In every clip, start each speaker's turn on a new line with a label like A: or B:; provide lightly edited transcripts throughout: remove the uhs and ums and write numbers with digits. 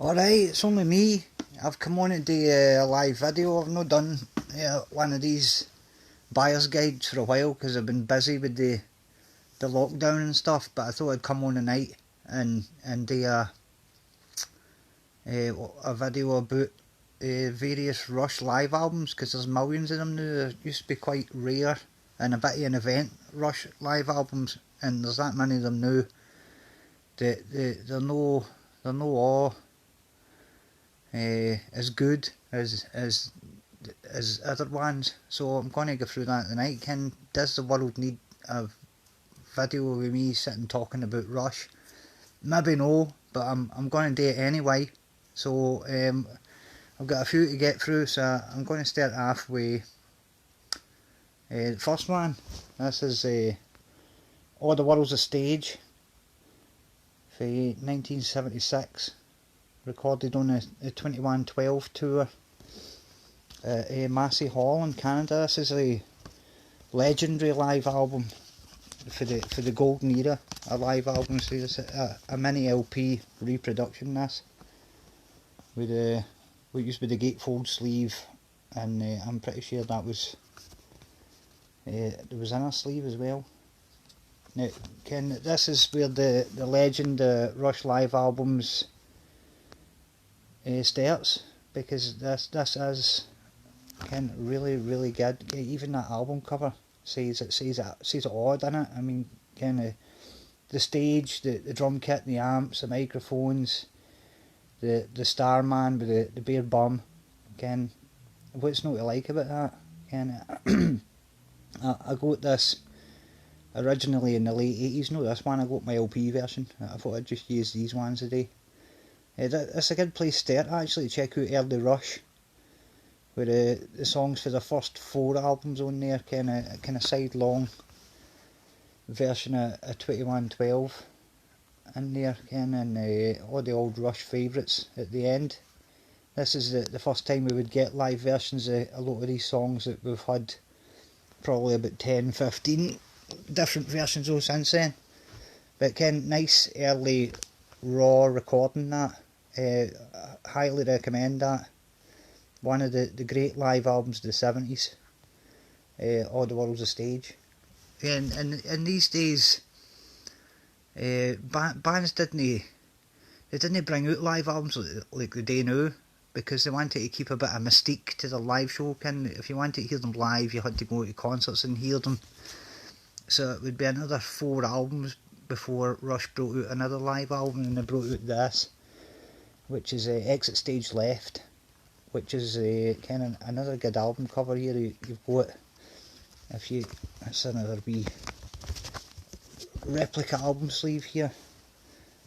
A: Alright, it's only me. I've come on to do a live video. I've not done one of these buyer's guides for a while because I've been busy with the lockdown and stuff, but I thought I'd come on tonight and do a video about various Rush live albums, because there's millions of them now. They used to be quite rare and a bit of an event, Rush live albums, and there's that many of them now. They're no all as good as other ones, so I'm going to go through that tonight. Does the world need a video with me sitting talking about Rush? Maybe no, but I'm going to do it anyway. So I've got a few to get through, so I'm going to start off with the first one. This is All the World's a Stage for 1976, recorded on the 2112 tour at Massey Hall in Canada. This is a legendary live album for the golden era of live albums. So it's a mini LP reproduction, this, with what used to be the gatefold sleeve, and I'm pretty sure that was there was inner sleeve as well. Now, this is where the legend Rush live albums starts, because this is really good. Even that album cover says it odd, innit? I mean, the stage, the drum kit, the amps, the microphones, the Starman with the bare bum. What's not to like about that? I got this originally in the late 80s. No, this one I got my LP version. I thought I'd just use these ones today. It's a good place to start, actually, to check out early Rush, with the songs for the first 4 albums on there, kind of side-long version of 2112 in there, and all the old Rush favourites at the end. This is the first time we would get live versions of a lot of these songs that we've had probably about 10-15 different versions of since then. But nice early raw recording that. Highly recommend that. One of the great live albums of the 70s. All the World's a Stage. And these days, bands didn't bring out live albums like they do now, because they wanted to keep a bit of mystique to the live show. If you wanted to hear them live, you had to go to concerts and hear them. So it would be another 4 albums before Rush brought out another live album, and they brought out this, which is Exit Stage Left, which is another good album cover here. You've got, that's another wee replica album sleeve here.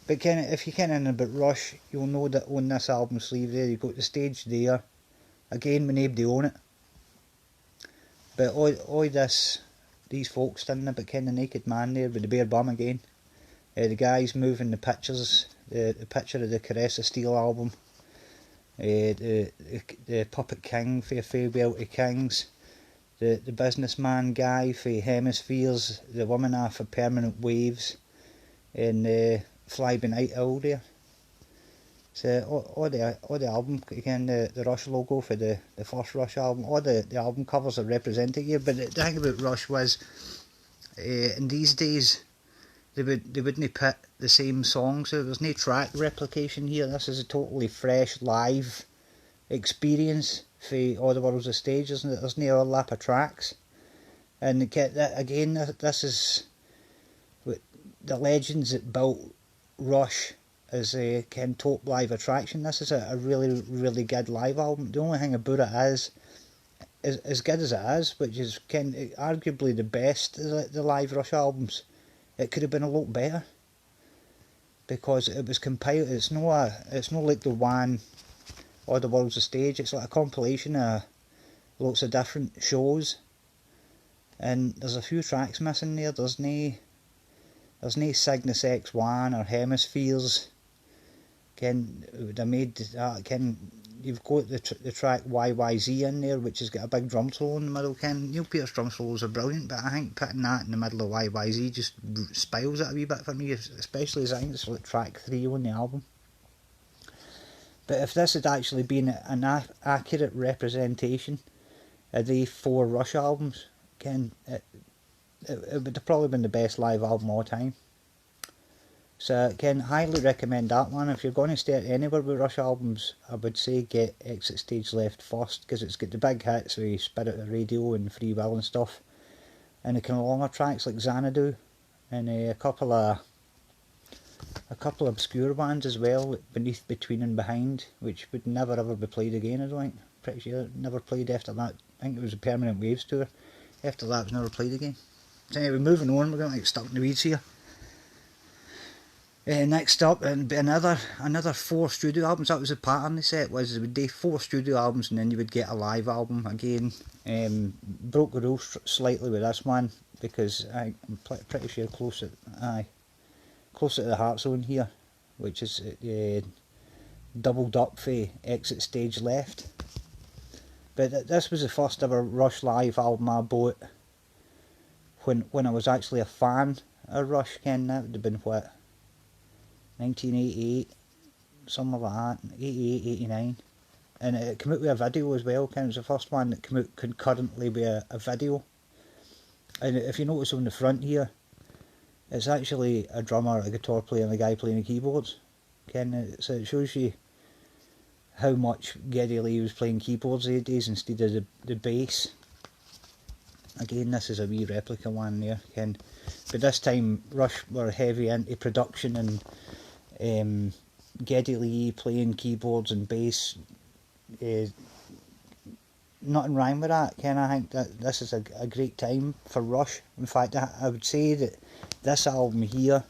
A: But if you're in about Rush, you'll know that on this album sleeve there, you've got the stage there, again with nobody on it. But all these folks standing about naked man there with the bare bum again. The guys moving the pictures, the picture of the Caress of Steel album, the Puppet King for Farewell to Kings, the businessman guy for Hemispheres, the woman for Permanent Waves, and Fly By Night Owl there. So all the album, again, the Rush logo for the first Rush album, all the album covers are represented here. But the thing about Rush was, in these days, they wouldn't put the same songs. So there's no track replication here. This is a totally fresh live experience for All the World's a Stage. There's no overlap of tracks. And again, this is the legends that built Rush as a top live attraction. This is a really good live album. The only thing about it is as good as it is, which is arguably the best of the live Rush albums, it could have been a lot better, because it was compiled. It's not like the one All the World's a Stage. It's like a compilation of lots of different shows, and there's a few tracks missing there. There's no Cygnus X1 or Hemispheres. They made that. You've got the track YYZ in there, which has got a big drum solo in the middle. Neil Peart's drum solos are brilliant, but I think putting that in the middle of YYZ just spoils it a wee bit for me, especially as I think it's like track 3 on the album. But if this had actually been an accurate representation of the 4 Rush albums, Ken, it would have probably been the best live album of all time. So Ken, highly recommend that one. If you're going to start anywhere with Rush albums, I would say get Exit Stage Left first, because it's got the big hits with Spirit of Radio and Free Will and stuff, and the kind of longer tracks like Xanadu, and a couple of obscure bands as well, like Beneath, Between and Behind, which would never ever be played again, I don't think. Pretty sure it never played after that. I think it was a Permanent Waves tour. After that it was never played again. So anyway, moving on, we're going to get stuck in the weeds here. Next up, and another 4 studio albums. That was the pattern they set, was they would do 4 studio albums and then you would get a live album again. Broke the rules slightly with this one, because I'm pretty sure close to the Heart Zone here, which is doubled up for Exit Stage Left. But this was the first ever Rush live album I bought when I was actually a fan of Rush. Ken, that would have been what, 1988, something like that, 88, 89. And it came out with a video as well. Ken, it was the first one that came out concurrently with a video. And if you notice on the front here, it's actually a drummer, a guitar player and a guy playing the keyboards. Ken, so it shows you how much Geddy Lee was playing keyboards these days instead of the bass. Again, this is a wee replica one there, Ken. But this time Rush were heavy into production, and Geddy Lee playing keyboards and bass, not in rhyme with that, Ken. I think that this is a great time for Rush. In fact, I would say that this album here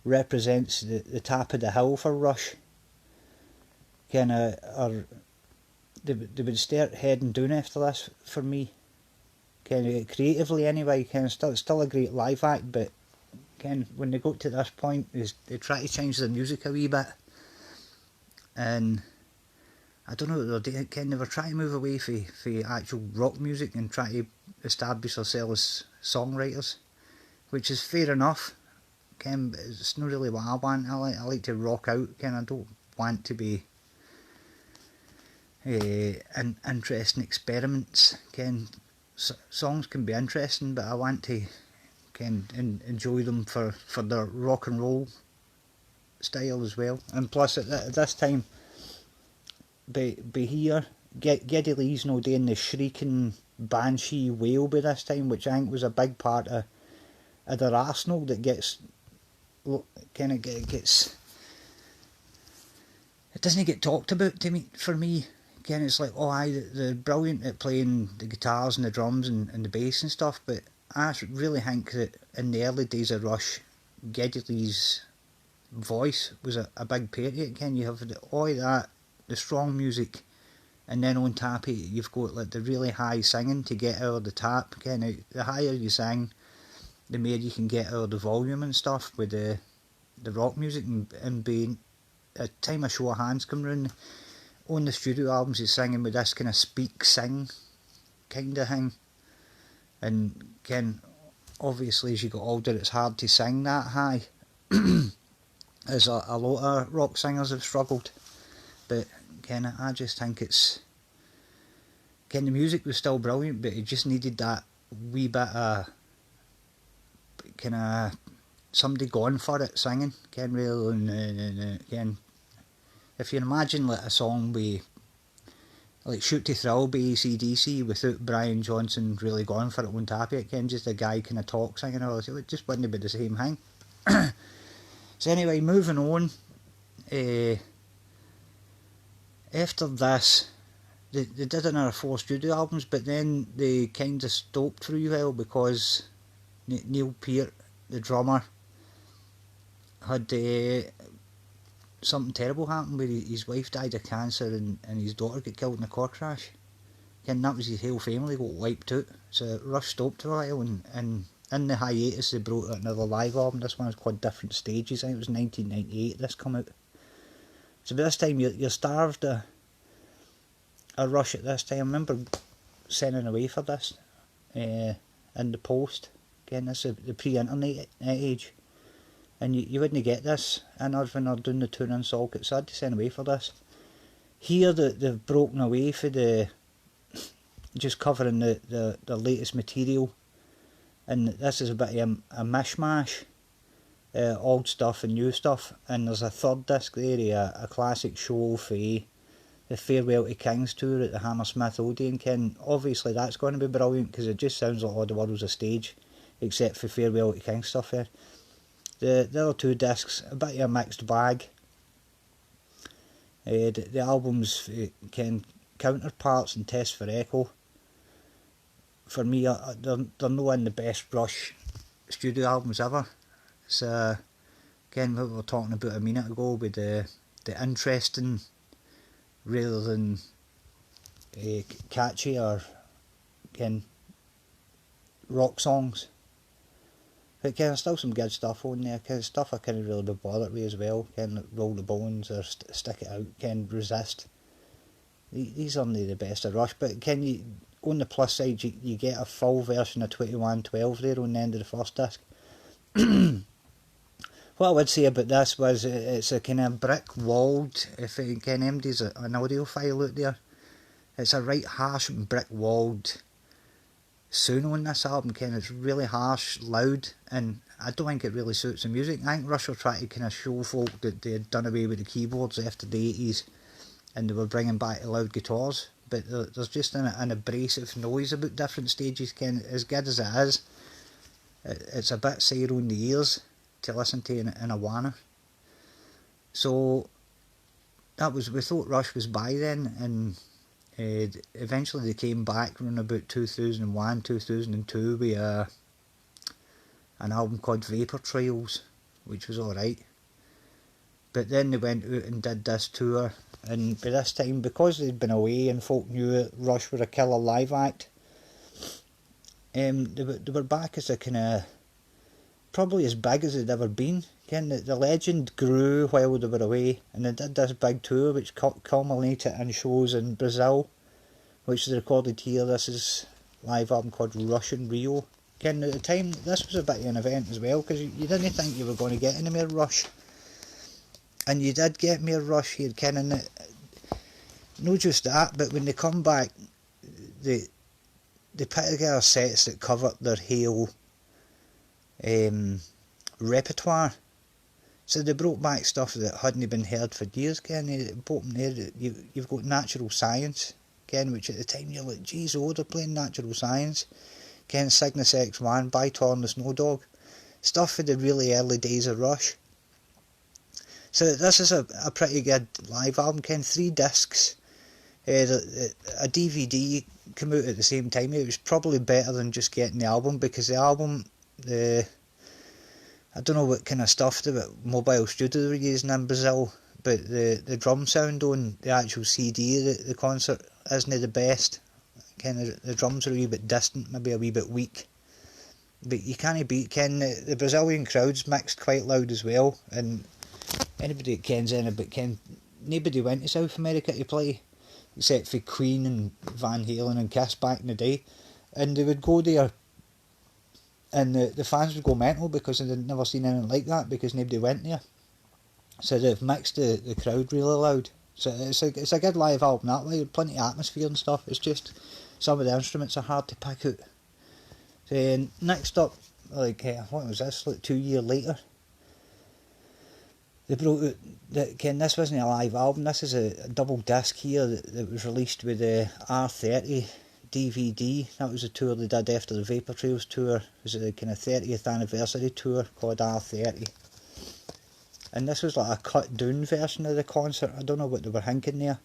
A: represents the top of the hill for Rush. They would start heading down after this for me. Creatively anyway, still a great live act, but when they got to this point, they try to change their music a wee bit, and I don't know what they're doing. They were trying to move away from actual rock music and try to establish themselves as songwriters, which is fair enough. But it's not really what I want. I like to rock out. I don't want to be interesting experiments. Songs can be interesting, but I want to enjoy them for their rock and roll style as well. And plus, at this time, be here, Geddy Lee's no doing the shrieking banshee wail by this time, which I think was a big part of their arsenal that gets it doesn't get talked about for me. It's like, they're brilliant at playing the guitars and the drums and the bass and stuff, but I really think that in the early days of Rush, Geddy Lee's voice was a big part of it. You have all that, the strong music, and then on top of it you've got like the really high singing to get out of the top. The higher you sing, the more you can get out of the volume and stuff with the rock music, and being a time a show of hands come round. On the studio albums he's singing with this kind of speak-sing kind of thing, and obviously as you get older it's hard to sing that high, as a lot of rock singers have struggled. But I just think it's the music was still brilliant, but it just needed that wee bit of somebody going for it singing, really. If you imagine like a song like Shoot to Thrill by AC/DC without Brian Johnson really going for it on top of it, just a guy kind of talk singing, it just wouldn't be the same thing. So anyway, moving on. After this, they did another 4 studio albums, but then they kind of stopped for a while because Neil Peart, the drummer, had something terrible happened where his wife died of cancer and his daughter got killed in a car crash. And that was his whole family got wiped out. So Rush stopped for a while, and in the hiatus they brought out another live album. This one was called Different Stages. I think it was 1998 this come out. So by this time you're starved a Rush at this time. I remember sending away for this in the post. This is the pre-internet age. And you wouldn't get this in when they're doing the tuning sockets, so I had to send away for this. Here they've broken away for the just covering the latest material, and this is a bit of a mishmash, old stuff and new stuff. And there's a third disc there, a classic show for the Farewell to Kings tour at the Hammersmith Odeon. Ken, obviously that's going to be brilliant because it just sounds like all the world's a stage, except for Farewell to Kings stuff there. The other two discs, a bit of a mixed bag. The albums, Ken, Counterparts and Test for Echo, for me, they're not in the best Rush studio albums ever. It's again what we were talking about a minute ago with the interesting rather than catchy or again rock songs. But there's still some good stuff on there. Stuff I couldn't really be bothered with as well. Roll the Bones or Stick It Out. Resist. These aren't the best of Rush, but you on the plus side you get a full version of 2112 there on the end of the first disc. What I would say about this was it's a kind of brick-walled, if anybody's an audiophile out there, it's a right harsh and brick-walled sound on this album. It's really harsh, loud, and I don't think it really suits the music. I think Rush were trying to kind of show folk that they had done away with the keyboards after the 80s and they were bringing back the loud guitars, but there's just an abrasive noise about different stages. As good as it is, it's a bit sore on the ears to listen to in a wanna. So we thought Rush was by then, and eventually they came back around about 2001, 2002 with an album called Vapor Trails, which was alright. But then they went out and did this tour, and by this time, because they'd been away and folk knew Rush were a killer live act, they were back as a kind of probably as big as they'd ever been. The legend grew while they were away, and they did this big tour which culminated in shows in Brazil, which is recorded here. This is a live album called Rush in Rio. At the time, this was a bit of an event as well, because you didn't think you were going to get any more Rush. And you did get more Rush here, and not just that, but when they come back, they put together sets that covered their whole repertoire. So they brought back stuff that hadn't been heard for years. You've got Natural Science, which at the time you're like, geez, they're playing Natural Science. Cygnus X1, By Torn the Snow Dog, stuff for the really early days of Rush. So this is a pretty good live album. 3 discs. A DVD came out at the same time. It was probably better than just getting the album, because the album, I don't know what kind of stuff the mobile studio they were using in Brazil, but the drum sound on the actual CD of the concert isn't the best. The drums are a wee bit distant, maybe a wee bit weak. But you can't beat the Brazilian crowds mixed quite loud as well, and anybody that kens anything, nobody went to South America to play, except for Queen and Van Halen and Kiss back in the day, and they would go there and the fans would go mental because they'd never seen anything like that, because nobody went there. So they've mixed the crowd really loud. So it's a good live album that way, plenty of atmosphere and stuff. It's just some of the instruments are hard to pick out. So next up, what was this, 2 years later, they brought out, this wasn't a live album, this is a double disc here that was released with the R30 DVD. That was a tour they did after the Vapor Trails tour. It was a kind of 30th anniversary tour called R30. And this was like a cut down version of the concert. I don't know what they were thinking there.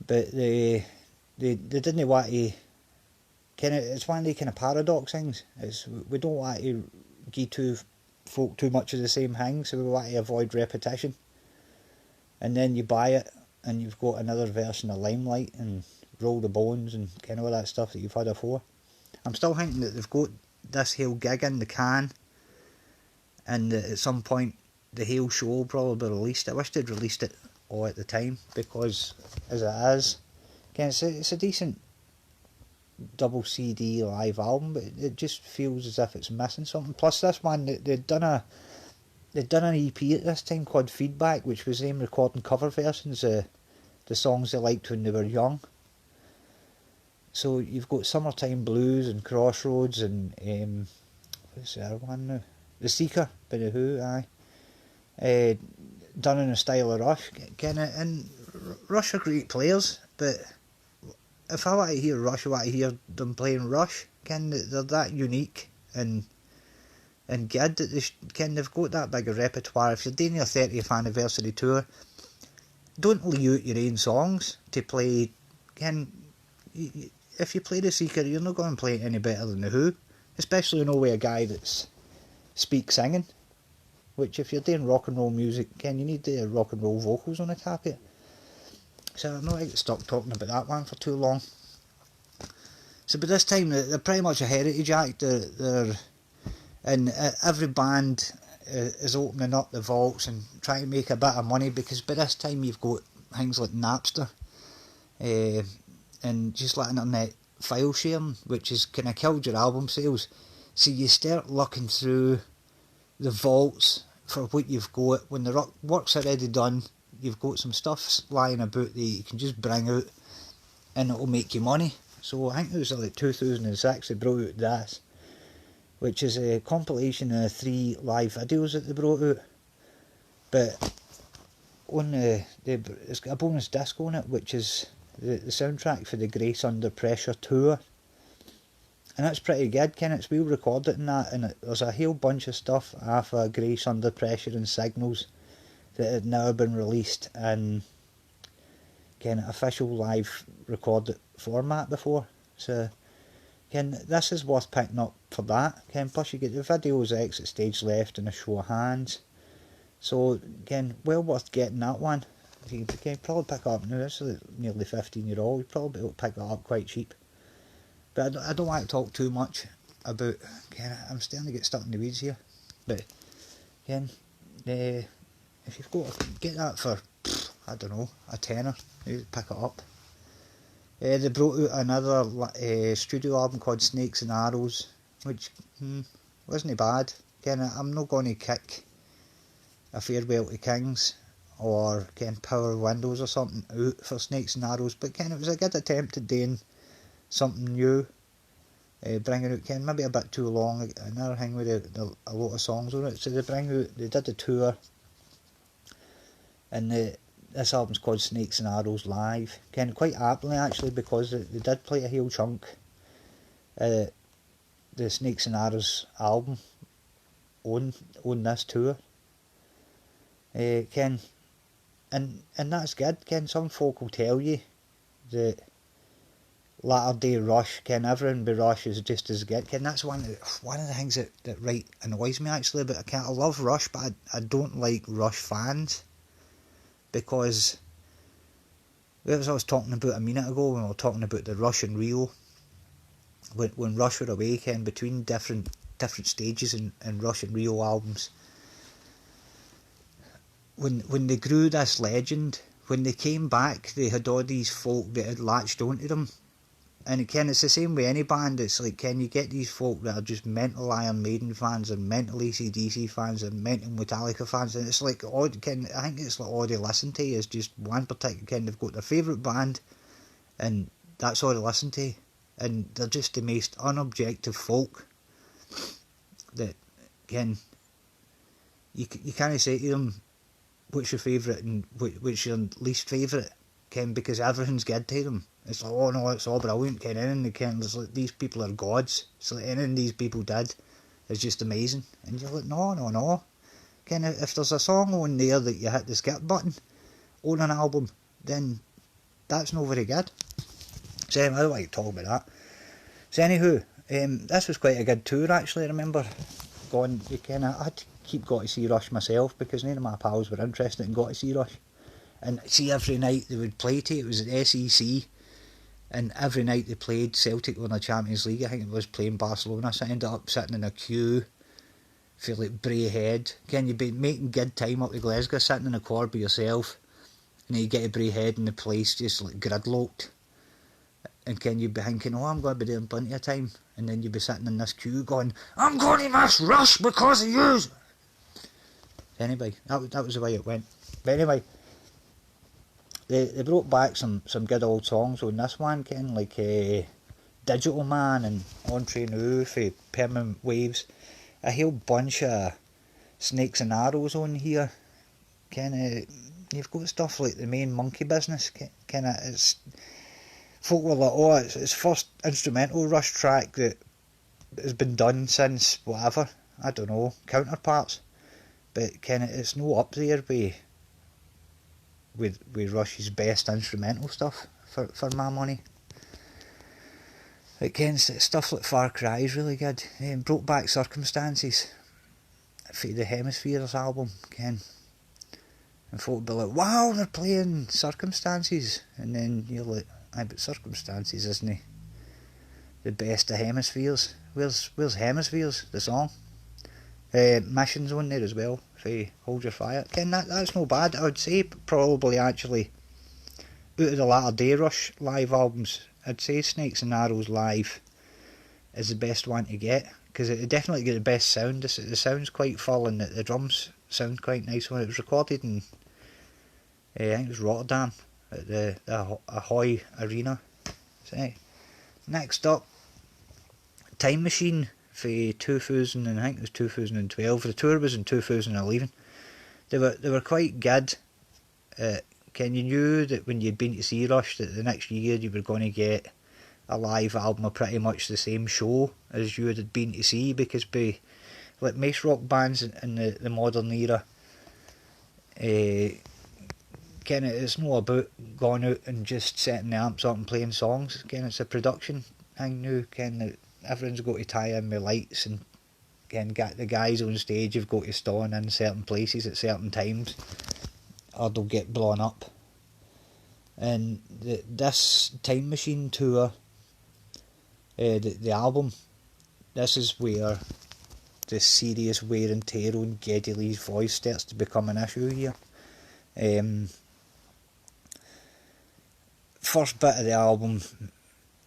A: But they didn't want to, it's one of the kind of paradox things. We don't want to give folk too much of the same thing, so we want to avoid repetition. And then you buy it and you've got another version of Limelight and Roll the Bones and all that stuff that you've had before. I'm still thinking that they've got this whole gig in the can, and that at some point the whole show will probably be released. I wish they'd released it all at the time, because as it is, it's a decent double CD live album, but it just feels as if it's missing something. Plus this one, they'd done an EP at this time called Feedback, which was them recording cover versions of the songs they liked when they were young. So you've got Summertime Blues and Crossroads and what's the other one now? The Seeker by The Who, aye. Done in the style of Rush, and Rush are great players, but if I want to hear Rush, I want to hear them playing Rush. They're that unique and good that they've got that big a repertoire. If you're doing your 30th anniversary tour, don't leave out your own songs to play. If you play The Seeker, you're not going to play it any better than The Who, especially with a guy that speaks singing. Which, if you're doing rock and roll music, you need the rock and roll vocals on the top of it. So I'm not going to get stuck talking about that one for too long. So by this time, they're pretty much a heritage act. And every band is opening up the vaults and trying to make a bit of money, because by this time you've got things like Napster and just like internet file sharing, which has kind of killed your album sales. So you start looking through the vaults for what you've got. When the work's already done, you've got some stuff lying about that you can just bring out and it'll make you money. So I think it was like 2006 they brought out this, which is a compilation of 3 live videos that they brought out. But on it's got a bonus disc on it, which is the soundtrack for the Grace Under Pressure tour. And that's pretty good, it's well recorded in that, and there's a whole bunch of stuff off of Grace Under Pressure and Signals that had never been released in official live recorded format before. So this is worth picking up for that. Plus you get the videos, Exit Stage Left and A Show of Hands. So well worth getting that one. You can probably pick it up now. It's like nearly 15-year-old. You probably be able to pick that up quite cheap. But I don't want to talk too much about. I'm starting to get stuck in the weeds here. But if you've got to get that for, I don't know, a tenner, you pick it up. They brought out another studio album called Snakes and Arrows, which wasn't bad. I'm not going to kick A Farewell to Kings or Power Windows or something out for Snakes and Arrows, but it was a good attempt at doing something new, bringing out maybe a bit too long. Another thing with a lot of songs on it. So they did the tour, and this album's called Snakes and Arrows Live. Quite aptly actually, because they did play a whole chunk the Snakes and Arrows album on this tour. And that's good. Some folk will tell you that latter day Rush, everything by Rush is just as good. That's one of the things that right annoys me actually. But I love Rush, but I don't like Rush fans, because as I was talking about a minute ago when we were talking about the Rush and Rio, when Rush were away, between different stages in Rush and Rio albums, when they grew this legend, when they came back, they had all these folk that had latched onto them. And it's the same with any band. It's like, you get these folk that are just mental Iron Maiden fans and mental AC/DC fans and mental Metallica fans, and it's like, I think it's like all they listen to is just one particular they've got their favourite band, and that's all they listen to, and they're just the most unobjective folk that you can't say to them what's your favourite and what's your least favourite, because everything's good to them. It's like, oh no, it's all brilliant, there's like, these people are gods. It's like anything these people did is just amazing. And you're like, no. If there's a song on there that you hit the skip button on an album, then that's not very good. So I don't like to talk about that. So anywho, this was quite a good tour actually. I remember going, I had to keep going to see Rush myself, because none of my pals were interested in going to see Rush. And see, every night they would play to it was at SEC, and every night they played, Celtic won the Champions League, I think it was playing Barcelona, so I ended up sitting in a queue for like Bray Head. You'd be making good time up to Glasgow, sitting in a car by yourself, and then you get to Bray Head and the place just like gridlocked, and you'd be thinking, oh, I'm going to be there in plenty of time, and then you'd be sitting in this queue going, I'm going to miss Rush because of you. Anyway, that was the way it went. But anyway, they brought back some good old songs on this one, Ken, like Digital Man and Entree Nous for Permanent Waves. A whole bunch of Snakes and Arrows on here. Ken, you've got stuff like The Main Monkey Business. Ken, it's folk were like, oh, it's first instrumental Rush track that has been done since whatever, I don't know, Counterparts. But Ken, it's no up there with Rush's best instrumental stuff for my money. Like Ken, stuff like Far Cry is really good. Broke Back Circumstances for the Hemispheres album, Ken. And folk would be like, wow, they're playing Circumstances. And then you're like, aye, but Circumstances isn't the best of Hemispheres. Where's Hemispheres, the song? Missions on there as well, for Hold Your Fire. Ken, that's no bad. I would say probably actually, out of the latter day Rush live albums, I'd say Snakes and Arrows live is the best one to get, because it definitely get the best sound. The sound's quite full and the drums sound quite nice when it was recorded in, I think it was Rotterdam, at the Ahoy Arena. So, next up, Time Machine for 2000, and I think it was 2012. The tour was in 2011. They were quite good. Ken, you knew that when you'd been to see Rush that the next year you were going to get a live album of pretty much the same show as you had been to see, because like most rock bands in the modern era, Ken, it's not about going out and just setting the amps up and playing songs. Ken, it's a production thing now. Ken, that everyone's got to tie in with lights, and Ken, get the guys on stage have got to stand in certain places at certain times, or they'll get blown up. And this Time Machine tour, the album, this is where the serious wear and tear on Geddy Lee's voice starts to become an issue here. First bit of the album,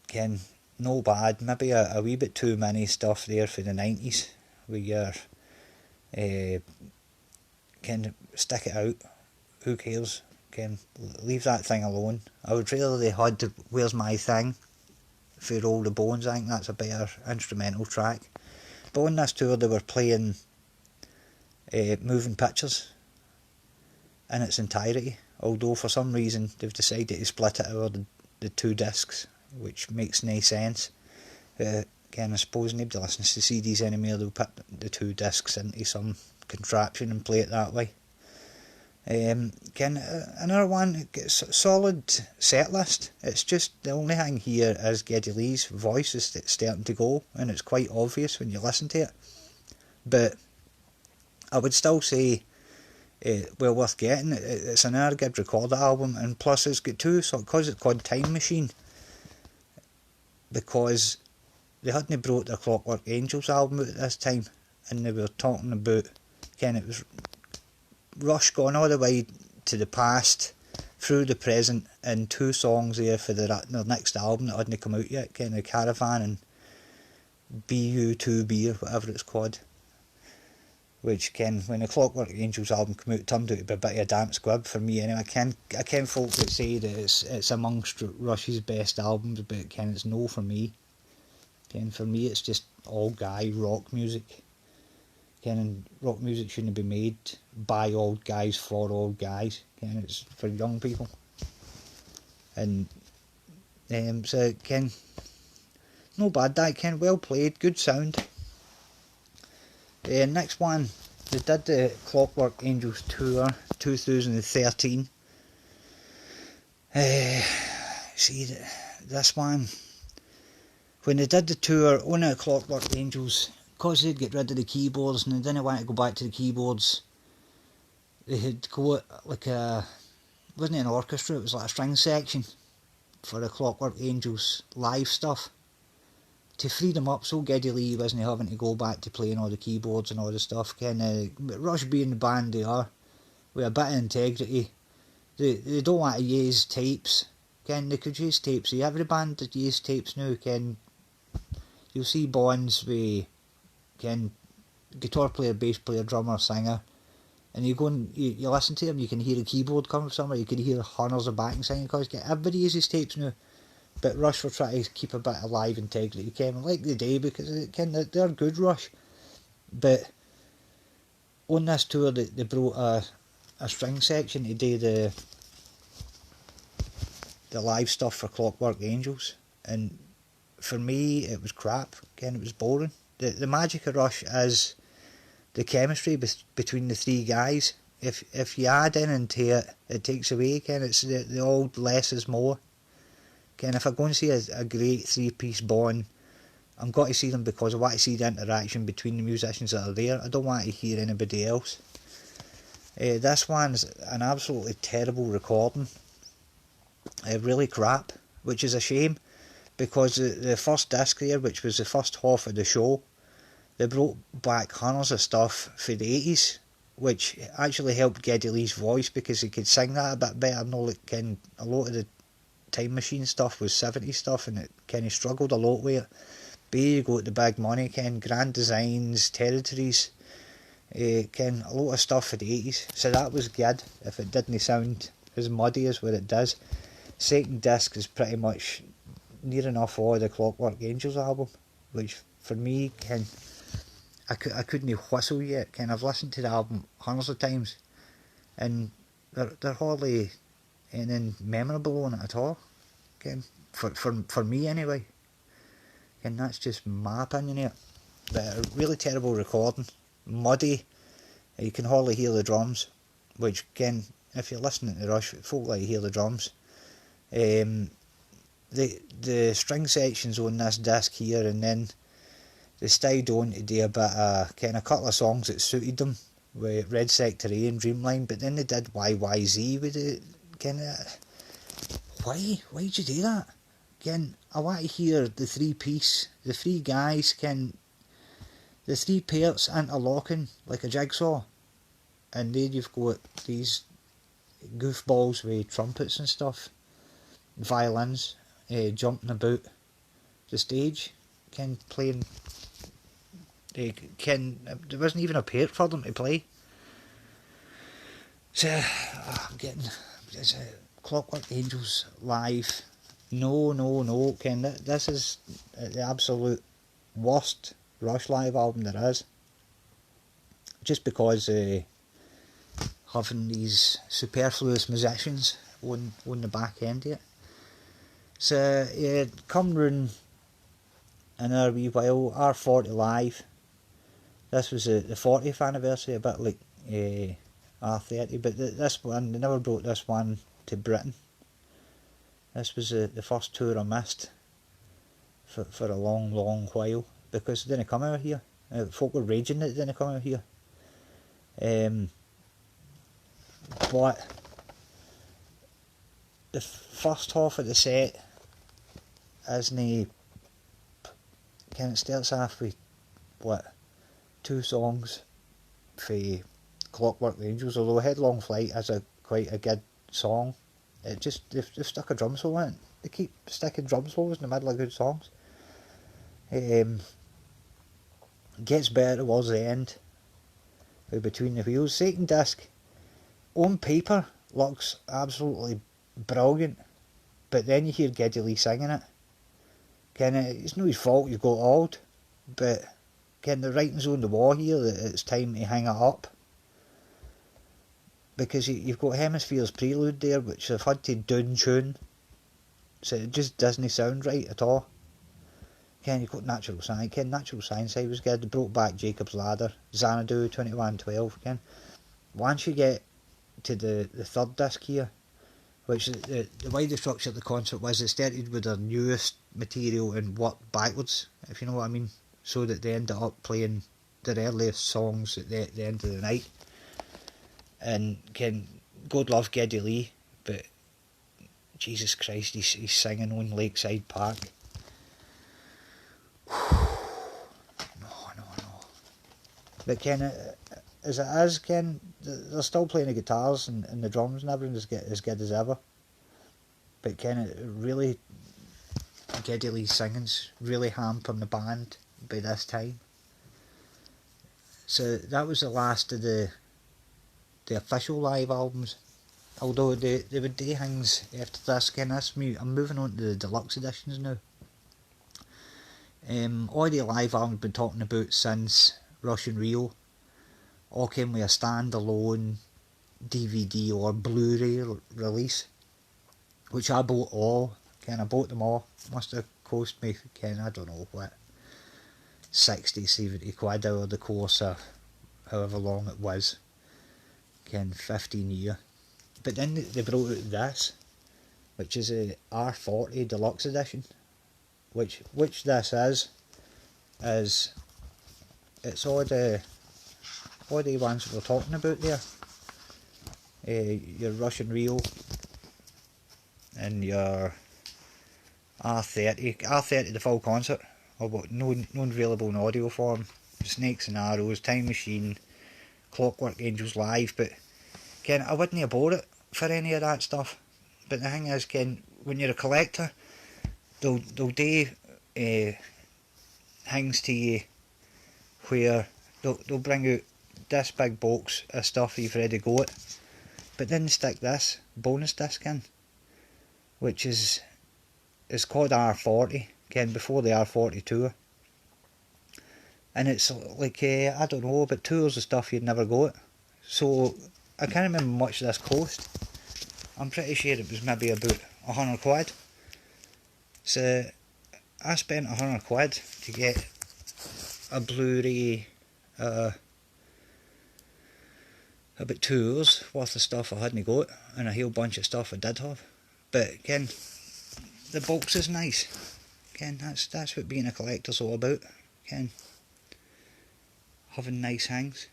A: Ken, no bad, maybe a wee bit too many stuff there for the 90s, where you're, Ken, stick it out, who cares, Ken, leave that thing alone. I would rather they had the Where's My Thing for Roll the Bones. I think that's a better instrumental track. But on this tour they were playing Moving Pictures in its entirety, although for some reason they've decided to split it over the two discs, which makes no sense. Ken, I suppose nobody listens to CDs anymore, they'll put the two discs into some contraption and play it that way. Ken, another one, solid set list. It's just the only thing here is Geddy Lee's voice is starting to go, and it's quite obvious when you listen to it. But I would still say, well worth getting. It's another good recorded album, and plus it's got two, so because it's called Time Machine, because they hadn't brought their Clockwork Angels album out at this time, and they were talking about, Ken, it was Rush going all the way to the past, through the present, and two songs there for their next album that hadn't come out yet, kind of Caravan and BU2B or whatever it's called. Which, Ken, when the Clockwork Angels album came out, it turned out to be a bit of a damp squib for me anyway. I can folk that say that it's amongst Rush's best albums, but Ken, it's no for me. Ken, for me it's just all guy rock music. Ken, and rock music shouldn't be made by old guys for old guys. Ken, it's for young people. And so Ken, no bad that, Ken, well played, good sound. Next one, they did the Clockwork Angels tour 2013. See this one, when they did the tour on the Clockwork Angels, because they'd get rid of the keyboards and they didn't want to go back to the keyboards, they had got like wasn't it an orchestra, it was like a string section for the Clockwork Angels live stuff, to free them up so Geddy Lee wasn't having to go back to playing all the keyboards and all the stuff. Rush being the band they are, with a bit of integrity, they don't want to use tapes. They could use tapes. See, every band that use tapes now, you'll see bands with guitar player, bass player, drummer, singer, and you go and you listen to them, you can hear a keyboard coming from somewhere, you can hear hundreds of backing singing, because everybody uses tapes now. But Rush were trying to keep a bit of live integrity, like they do, because they're good, Rush. But on this tour, they brought a string section to do the live stuff for Clockwork Angels, and for me it was crap. Again, it was boring. The magic of Rush is the chemistry between the three guys. If you add in into it, it takes away. Again, it's the old less is more. Again, if I go and see a great three-piece band, I'm going to see them because I want to see the interaction between the musicians that are there. I don't want to hear anybody else. This one's an absolutely terrible recording. Really crap, which is a shame, because the first disc there, which was the first half of the show, they brought back hundreds of stuff for the 80s, which actually helped Geddy Lee's voice, because he could sing that a bit better. No, like, a lot of the Time Machine stuff was 70s stuff, and it kind of struggled a lot with it. But here you go, the big money, Grand Designs, Territories, a lot of stuff for the 80s. So that was good, if it didn't sound as muddy as what it does. Second disc is pretty much near enough all the Clockwork Angels album, which for me, I couldn't whistle yet. I've listened to the album hundreds of times, and they're hardly anything memorable on it at all. For me anyway. And that's just my opinion here. But a really terrible recording, muddy. You can hardly hear the drums, which again, if you're listening to Rush, folk like to hear the drums. The string sections on this disc here, and then they stayed on to do a bit of a couple of songs that suited them, with Red Sector A and Dreamline, but then they did YYZ with it. Why'd you do that? Again, I want to hear the three-piece, the three guys, the three parts interlocking like a jigsaw, and then you've got these goofballs with trumpets and stuff, violins, jumping about the stage, playing. There wasn't even a part for them to play. So I'm getting Clockwork Angels live. No. This is the absolute worst Rush live album there is. Just because having these superfluous musicians on the back end of it. So come round in a wee while, R40 Live. This was the 40th anniversary, a bit like R30, but this one, they never brought this one to Britain. This was the first tour I missed for a long while, because it didn't come out here. Folk were raging that it didn't come out here. But the first half of the set isn't it starts off with two songs for Clockwork Angels, although Headlong Flight is quite a good song. It just they've stuck a drum solo in it. They keep sticking drum solos in the middle of good songs. Gets better towards the end, Between the Wheels. Second disc, on paper, looks absolutely brilliant, but then you hear Geddy Lee singing it. It's no his fault you got old, but the writing's on the wall here that it's time to hang it up. Because you've got Hemisphere's Prelude there, which they've had to down-tune, so it just doesn't sound right at all. You've got Natural Science. Natural Science I was good. They brought back Jacob's Ladder, Xanadu 2112. Once you get to the third disc here, which the way they structured the concert was, they started with their newest material and worked backwards, if you know what I mean, so that they ended up playing their earliest songs at the end of the night. And God love Geddy Lee, but Jesus Christ, he's singing on Lakeside Park. No. But as it is, they're still playing the guitars and the drums and everything as good as ever. But really, Geddy Lee's singing's really hampering the band by this time. So that was the last of the the official live albums. Although they would do things after this. Again, I'm moving on to the deluxe editions now. All the live albums I've been talking about since Rush and Rio all came with a standalone DVD or Blu-ray release, which I bought all. I bought them all. Must have cost me, I don't know what, 60, 70 quid over the course of however long it was, 15 years. But then they brought out this, which is a R40 deluxe edition, which this is it's all the ones we're talking about there. Your Rush and Rio and your R30 the full concert, or what, no available in audio form. Snakes and Arrows, Time Machine, Clockwork Angels Live. But I wouldn't have bought it for any of that stuff. But the thing is, when you're a collector, they'll do things to you where they'll bring out this big box of stuff you've already got, but then stick this bonus disc in, which is called R40, before the R40 tour. And it's like, I don't know, about tours of stuff you'd never got. So I can't remember how much this cost. I'm pretty sure it was maybe about 100 quid. So I spent 100 quid to get a Blu-ray about 2 hours worth of stuff I hadn't got, and a whole bunch of stuff I did have. But the box is nice. That's what being a collector's all about. Having nice things.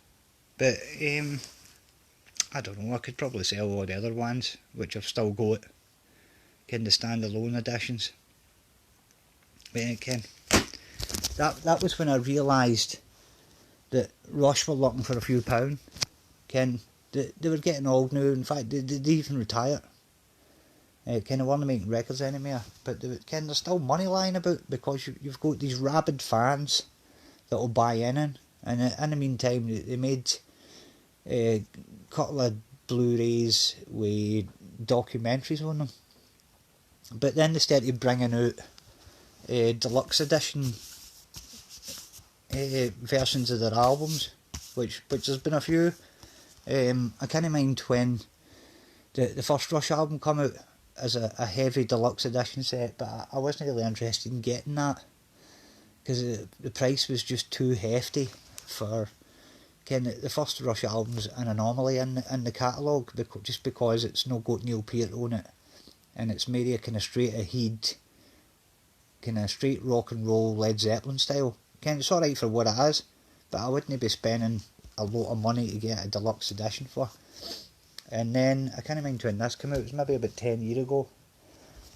A: But I don't know, I could probably sell all the other ones which I've still got, the standalone editions. But that was when I realised that Rush were looking for a few pound. They were getting old now. In fact, they even retire. They weren't making records anymore. But there's still money lying about, because you've got these rabid fans that will buy in. And in the meantime, they made a couple of Blu-rays with documentaries on them. But then they started bringing out deluxe edition versions of their albums, which there's been a few. I can't mind when the first Rush album came out as a heavy deluxe edition set, but I wasn't really interested in getting that, because the price was just too hefty for the first Rush album's an anomaly in the catalogue, just because it's not got Neil Peart on it, and it's maybe a straight ahead, straight rock and roll Led Zeppelin style. It's alright for what it is, but I wouldn't be spending a lot of money to get a deluxe edition for. And then I can't mind when this came out. It was maybe about 10 years ago.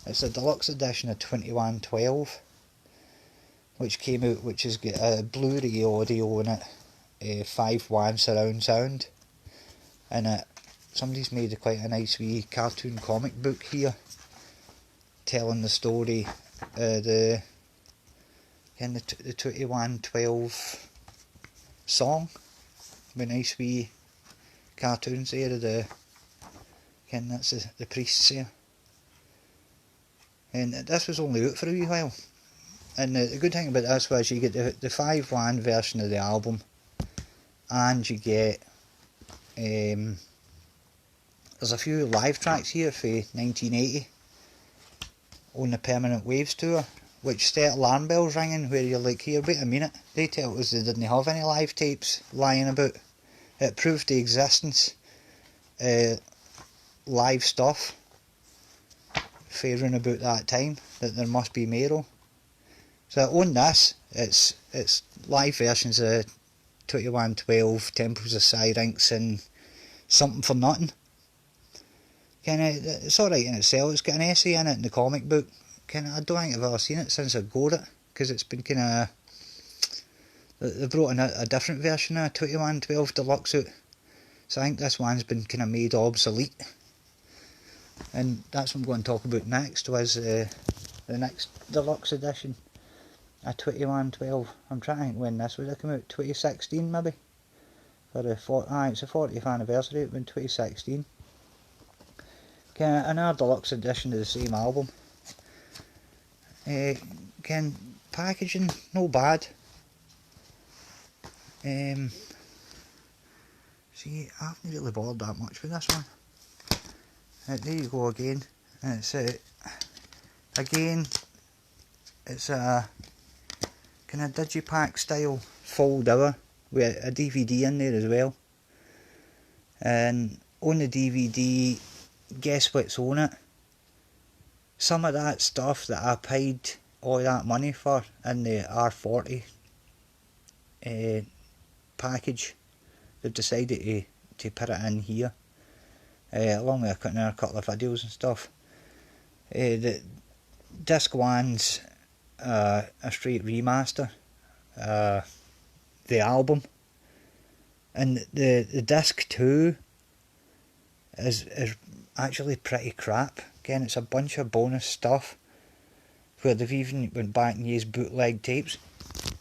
A: It's a deluxe edition of 2112, which came out, which has got a Blu-ray audio in it, a 5.1 surround sound, and somebody's made quite a nice wee cartoon comic book here, telling the story of the 2112 song, with nice wee cartoons there of that's the priests here. And this was only out for a wee while. And the good thing about this was you get the 5.1 version of the album, and you get there's a few live tracks here for 1980 on the Permanent Waves tour, which start alarm bells ringing, where you're like, here, wait a minute, they tell us they didn't have any live tapes lying about. It proved the existence live stuff fairing about that time, that there must be more. So on this, it's live versions of 2112, Temples of Syrinx, and Something for Nothing. It's alright in itself. It's got an essay in it in the comic book. I don't think I've ever seen it since I got it, because it's been they brought in a different version of 2112 Deluxe out. So I think this one's been made obsolete. And that's what I'm going to talk about next, was the next Deluxe edition of 2112. I'm trying to think when this would have come out, 2016 maybe? for the it's the 40th anniversary. It was in 2016. Another deluxe edition of the same album. Packaging, no bad. See, I haven't really bothered that much with this one. There you go again. And it's again, it's a kind of digipack style fold over with a DVD in there as well. And on the DVD, guess what's on it? Some of that stuff that I paid all that money for in the R40 package, they've decided to put it in here, along with a couple of videos and stuff. The disc 1's a straight remaster, the album, and the disc 2 is actually pretty crap. Again, it's a bunch of bonus stuff where they've even went back and used bootleg tapes,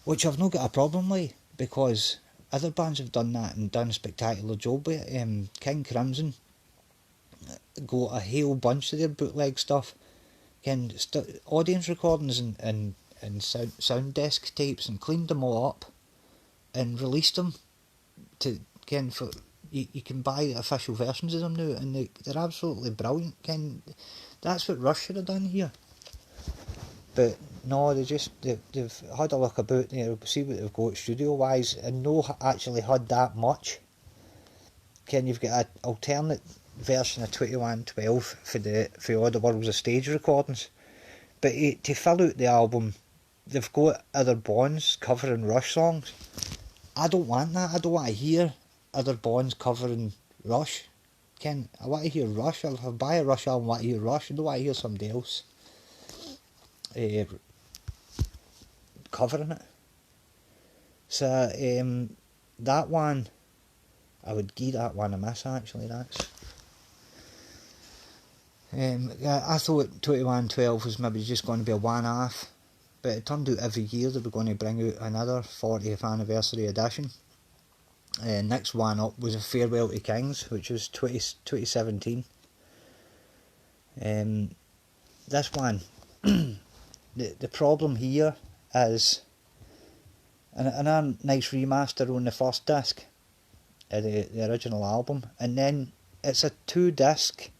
A: which I've not got a problem with, because other bands have done that and done a spectacular job with it. King Crimson got a whole bunch of their bootleg stuff, again, audience recordings and sound desk tapes, and cleaned them all up and released them to, again, for you can buy official versions of them now, and they're absolutely brilliant. Again, that's what Rush should have done here. But no, they've had a look about there, see what they've got studio wise, and no actually had that much. Again, you've got an alternate version of 2112 for all the Worlds of Stage recordings, but to fill out the album, they've got other Bonds covering Rush songs. I don't want that. I don't want to hear other Bonds covering Rush. Again, I want to hear Rush. If I buy a Rush album, I want to hear Rush. I don't want to hear somebody else covering it. So that one, I would give that one a miss. Actually, that's. I thought 2112 was maybe just going to be a one-off, but it turned out every year they were going to bring out another 40th anniversary edition. Next one up was a Farewell to Kings, which was 2017. This one, the problem here is another nice remaster on the first disc of the original album, and then it's a 2-disc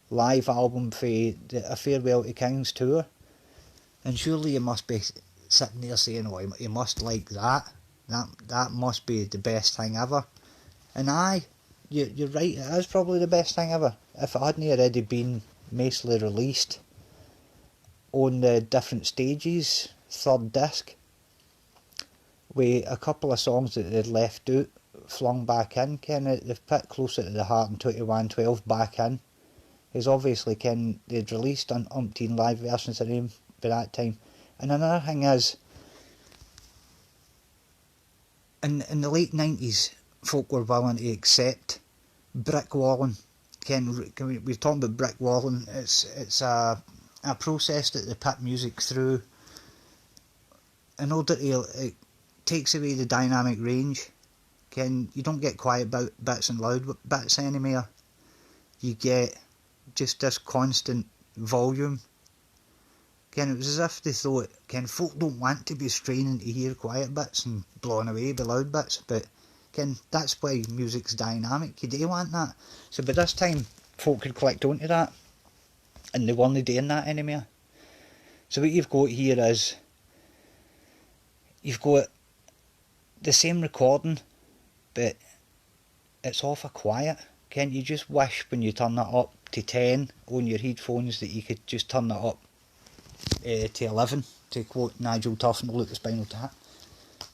A: live album for a Farewell to Kings tour, and surely you must be sitting there saying, oh, you must like that. That must be the best thing ever. And you're right, it is probably the best thing ever. If it hadn't already been mostly released on the Different Stages 3rd disc, with a couple of songs that they'd left out flung back in, they've put Closer to the Heart and 2112 back in. Because obviously they'd released an umpteen live versions of them by that time. And another thing is, in the late 90s, folk were willing to accept brick walling. We're talking about brick walling. It's a process that they put music through in order to, it takes away the dynamic range. You don't get quiet bits and loud bits anymore. You get just this constant volume. It was as if they thought, folk don't want to be straining to hear quiet bits and blown away by loud bits, but that's why music's dynamic. You do want that. So by this time, folk could collect onto that, and they weren't doing that anymore. So what you've got here is, you've got the same recording, but it's awful quiet. You just wish when you turn that up to 10 on your headphones that you could just turn that up to 11, to quote Nigel Tufnell at the Spinal Tap.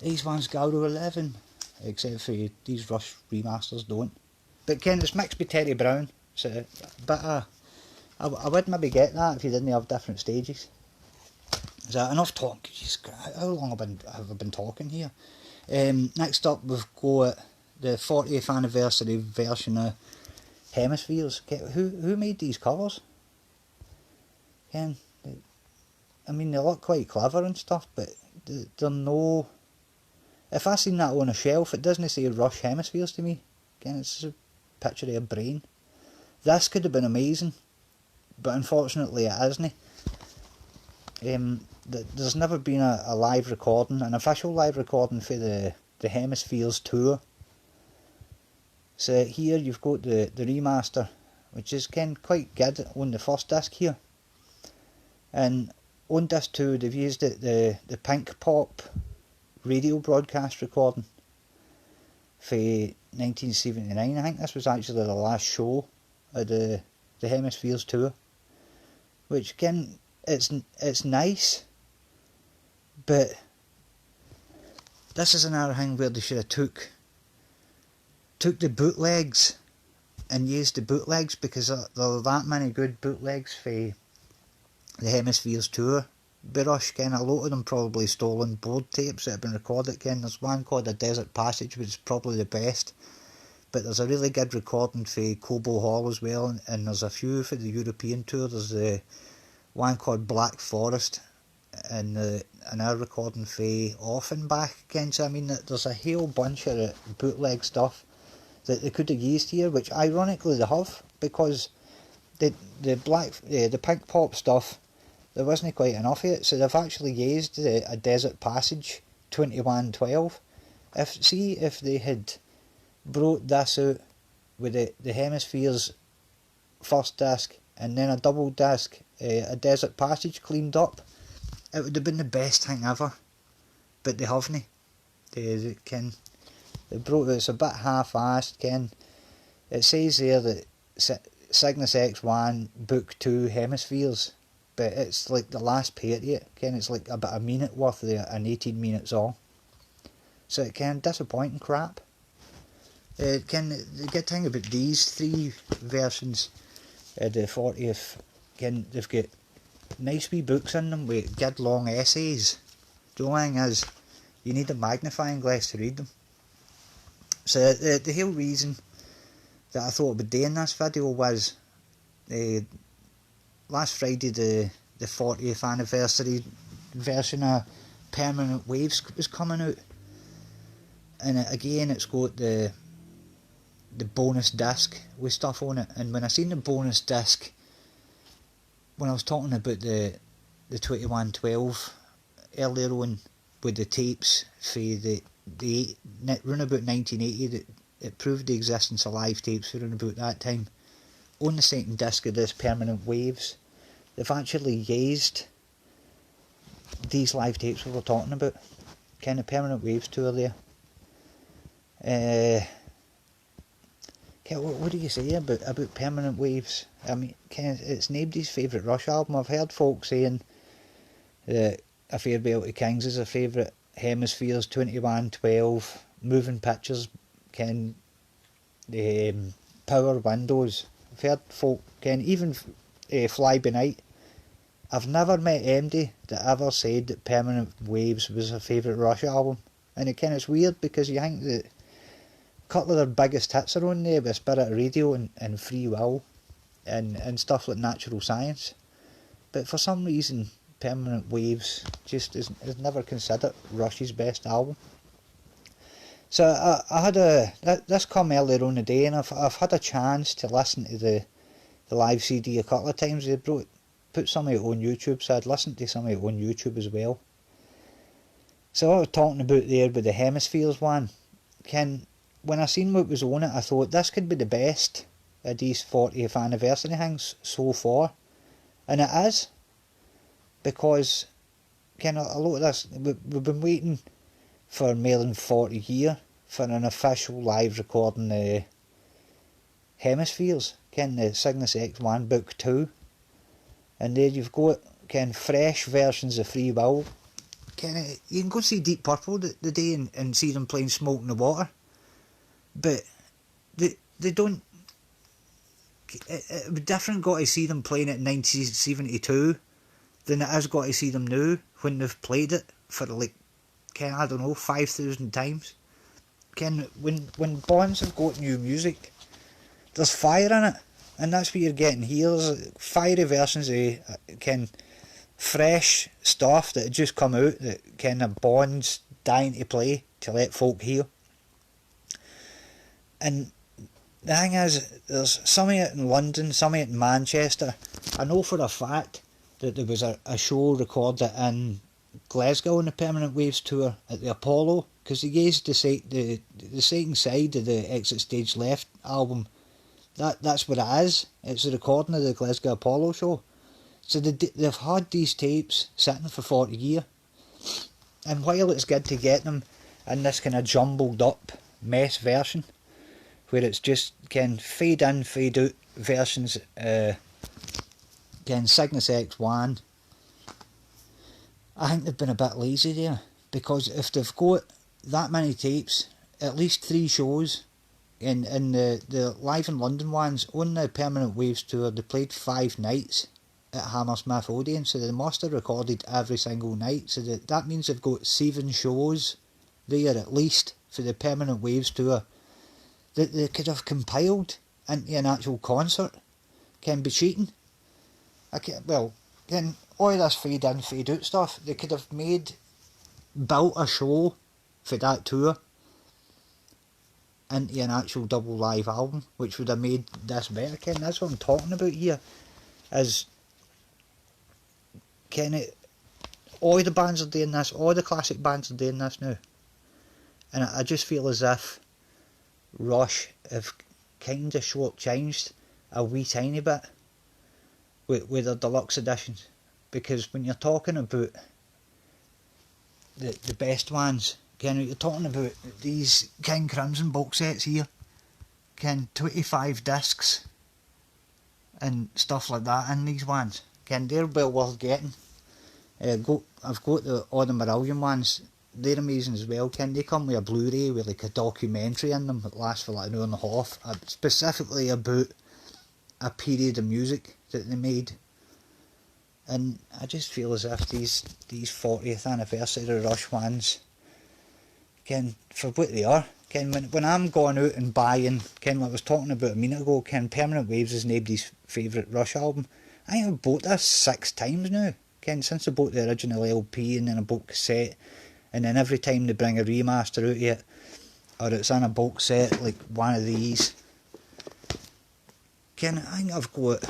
A: These ones go to 11, except for these Rush remasters don't. But it's mixed with Terry Brown, so but I would maybe get that if you didn't have Different Stages. So enough talk. Jeez, how long have I been talking here? Next up we've got the 40th anniversary version of Hemispheres. Who made these covers? I mean, they look quite clever and stuff, but they're no... if I seen that on a shelf, it doesn't say Rush Hemispheres to me. Again, it's a picture of a brain. This could have been amazing, but unfortunately it isn't. There's never been a live recording, an official live recording for the Hemispheres tour. So here you've got the remaster, which is quite good on the first disc here. And on disc 2 they've used the Pink Pop radio broadcast recording for 1979. I think this was actually the last show of the Hemispheres tour, which again, it's nice, but this is another thing where they should have took the bootlegs and used the bootlegs, because there are that many good bootlegs for the Hemispheres tour. bandRush, a lot of them probably stolen board tapes that have been recorded. There's one called A Desert Passage, which is probably the best, but there's a really good recording for Cobo Hall as well, and there's a few for the European tour. There's the one called Black Forest, and another recording for Offenbach. So I mean, there's a whole bunch of bootleg stuff that they could have used here, which ironically they have, because the Pink Pop stuff, there wasn't quite enough of it, so they've actually used A Desert Passage 2112. If they had brought this out with the Hemispheres first disc and then a double disc, A Desert Passage cleaned up, it would have been the best thing ever. But they haven't. They brought it's a bit half-assed. It says there that Cygnus X1 Book 2 Hemispheres, but it's like the last part of it. It's like about a minute worth of it, and 18 minutes on. So it disappointing crap. The good thing about these three versions of the 40th, they've got nice wee books in them with good long essays. The only thing is, you need a magnifying glass to read them. So the whole reason that I thought about doing this video was last Friday the 40th anniversary version of Permanent Waves was coming out, and again it's got the bonus disc with stuff on it. And when I seen the bonus disc, when I was talking about the 2112 earlier on with the tapes for the round about 1980, that it proved the existence of live tapes for around about that time. On the second disc of this Permanent Waves, they've actually used these live tapes we were talking about. Permanent Waves tour there. What do you say about Permanent Waves? I mean, it's nobody's favourite Rush album. I've heard folk saying that A Farewell to Kings is a favourite, Hemispheres 2112, Moving Pictures, Power Windows. I've heard folk, even Fly By Night. I've never met anybody that ever said that Permanent Waves was a favourite Rush album. And it's weird, because you think that a couple of their biggest hits are on there, with Spirit of Radio and Free Will and stuff like Natural Science. But for some reason, Permanent Waves just is never considered Rush's best album. So I had this come earlier on the day, and I've had a chance to listen to the live CD a couple of times. They put some of it on YouTube, so I'd listened to some of it on YouTube as well. So I was talking about there with the Hemispheres one. When I seen what was on it, I thought this could be the best of these 40th anniversary things so far. And it is. Because a lot of this, we've been waiting for more than 40 years for an official live recording of Hemispheres, the Cygnus X1 Book 2. And there you've got fresh versions of Free Will. You can go see Deep Purple today and see them playing Smoke in the Water. But they don't. It would be different got to see them playing it in 1972 than it has got to see them now, when they've played it for 5,000 times. When bands have got new music, there's fire in it, and that's what you're getting here. There's fiery versions of fresh stuff that had just come out, that bonds dying to play, to let folk hear. And the thing is, there's some of it in London, some of it in Manchester. I know for a fact that there was a show recorded in Glasgow on the Permanent Waves tour at the Apollo, because they used the second side of the Exit Stage Left album. That's what it is. It's a recording of the Glasgow Apollo show. So they've had these tapes sitting for 40 years. And while it's good to get them in this kind of jumbled up mess version, where it's just fade in, fade out versions, Cygnus X1, I think they've been a bit lazy there, because if they've got that many tapes, at least 3 shows, in the Live in London ones, on the Permanent Waves tour, they played 5 nights at Hammersmith Odeon, so they must have recorded every single night, so that means they've got 7 shows there at least for the Permanent Waves tour that they could have compiled into an actual concert. Can be cheating. All this fade in, fade out stuff, they could have built a show for that tour into an actual double live album, which would have made this better. That's what I'm talking about here, is all the bands are doing this, all the classic bands are doing this now, and I just feel as if Rush have kind of short-changed a wee tiny bit with their deluxe editions, because when you're talking about the best ones, you're talking about these King Crimson box sets here, 25 discs and stuff like that in these ones, they're well worth getting. I've got all the Marillion ones, they're amazing as well. They come with a Blu-ray with like a documentary in them that lasts for like an hour and a half, specifically about a period of music that they made. And I just feel as if these 40th anniversary Rush ones, for what they are, when I'm going out and buying, like I was talking about a minute ago, Permanent Waves is nobody's favourite Rush album. I think I've bought this 6 times now, since I bought the original LP, and then I bought cassette, and then every time they bring a remaster out of it, or it's in a box set like one of these, I think I've got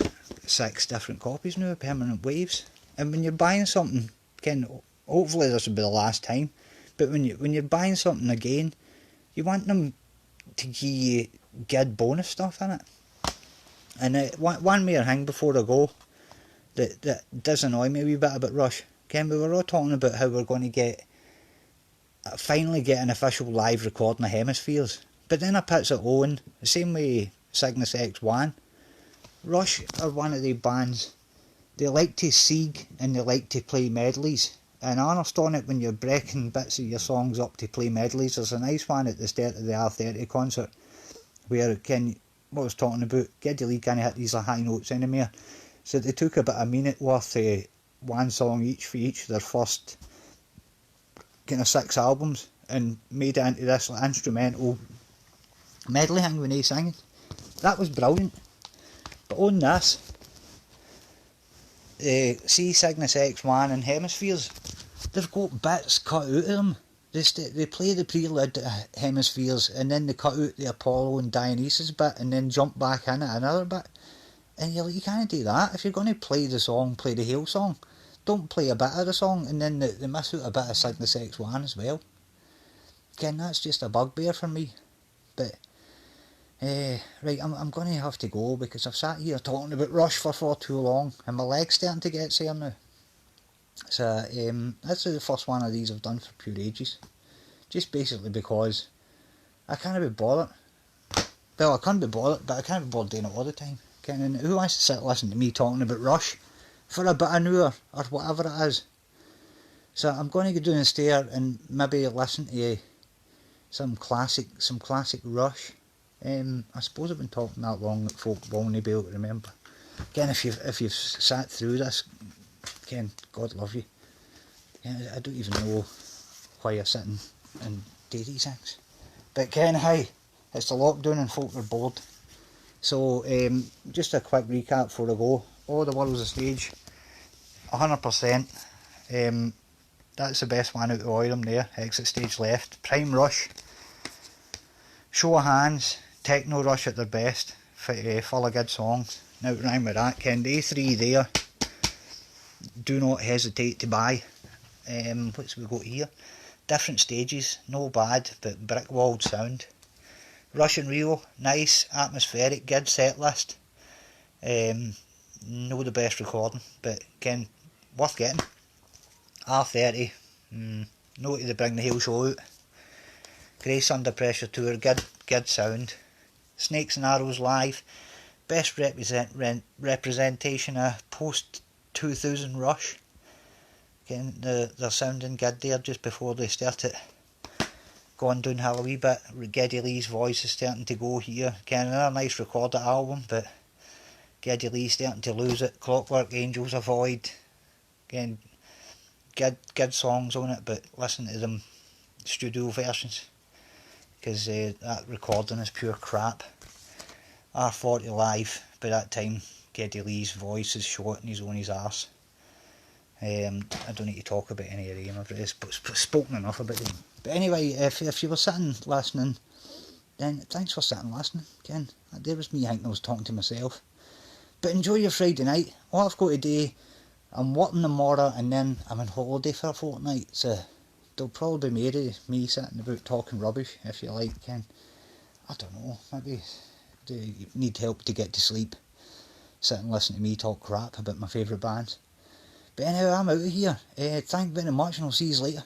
A: 6 different copies now of Permanent Waves. And when you're buying something, hopefully this will be the last time, but when you're buying something again, you want them to give you good bonus stuff in it. And one more thing before I go that does annoy me a wee bit about Rush. We were all talking about how we're going to finally get an official live recording of Hemispheres, but then I puts it on the same way Cygnus X1. Rush are one of the bands, they like to sieg and they like to play medleys, and I understand it when you're breaking bits of your songs up to play medleys. There's a nice one at the start of the R30 concert where what I was talking about, Geddy Lee hit these high notes anymore, so they took about a minute worth of one song each for each of their first 6 albums and made it into this instrumental medley thing when they singing. That was brilliant. But on this, see Cygnus X1 and Hemispheres, they've got bits cut out of them. They play the prelude to Hemispheres, and then they cut out the Apollo and Dionysus bit, and then jump back in at another bit. And you're like, you can't do that. If you're going to play the song, play the whole song. Don't play a bit of the song, and then they miss out a bit of Cygnus X1 as well. That's just a bugbear for me. But right, I'm going to have to go, because I've sat here talking about Rush for far too long, and my leg's starting to get sore now. So that's the first one of these I've done for pure ages, just basically because I can't be bothered. Well, I can't be bothered, but I can't be bothered doing it all the time. And who wants to sit and listen to me talking about Rush for a bit of an hour or whatever it is? So I'm going to go down the stair and maybe listen to some classic Rush. I suppose I've been talking that long that folk won't be able to remember. If you've sat through this, God love you. I don't even know why you're sitting and do these things. But hey, it's the lockdown and folk are bored. So just a quick recap before I go. All the World's a Stage, 100%. that's the best one out of all of them there. Exit Stage Left. Prime Rush. Show of Hands. Techno Rush at their best. Full of good songs. Now rhyme with that, Ken. The A3 there. Do not hesitate to buy. What's we got here? Different Stages. No bad, but brick walled sound. Rush and Rio. Nice, atmospheric, good set list. No the best recording, but again, worth getting. R30, no to bring the whole show out. Grace Under Pressure Tour, good sound. Snakes and Arrows live, best representation of post 2000 Rush. Again, they're sounding good there just before they started going downhill a wee bit. Geddy Lee's voice is starting to go here. Again, another nice recorded album, but Geddy Lee's starting to lose it. Clockwork Angels, Avoid. Again, good songs on it, but listen to them studio versions, because that recording is pure crap. R40 live, by that time Geddy Lee's voice is short and he's on his arse. I don't need to talk about any of them, I've spoken enough about them. But anyway, if you were sitting listening, then thanks for sitting listening. Again, there was me thinking I was talking to myself. But enjoy your Friday night. All I've got today, I'm working tomorrow and then I'm on holiday for a fortnight, so they'll probably be me sitting about talking rubbish, if you like, Ken. I don't know, maybe you need help to get to sleep, sit and listen to me talk crap about my favourite bands. But anyway, I'm out of here. Thank you very much and I'll see you later.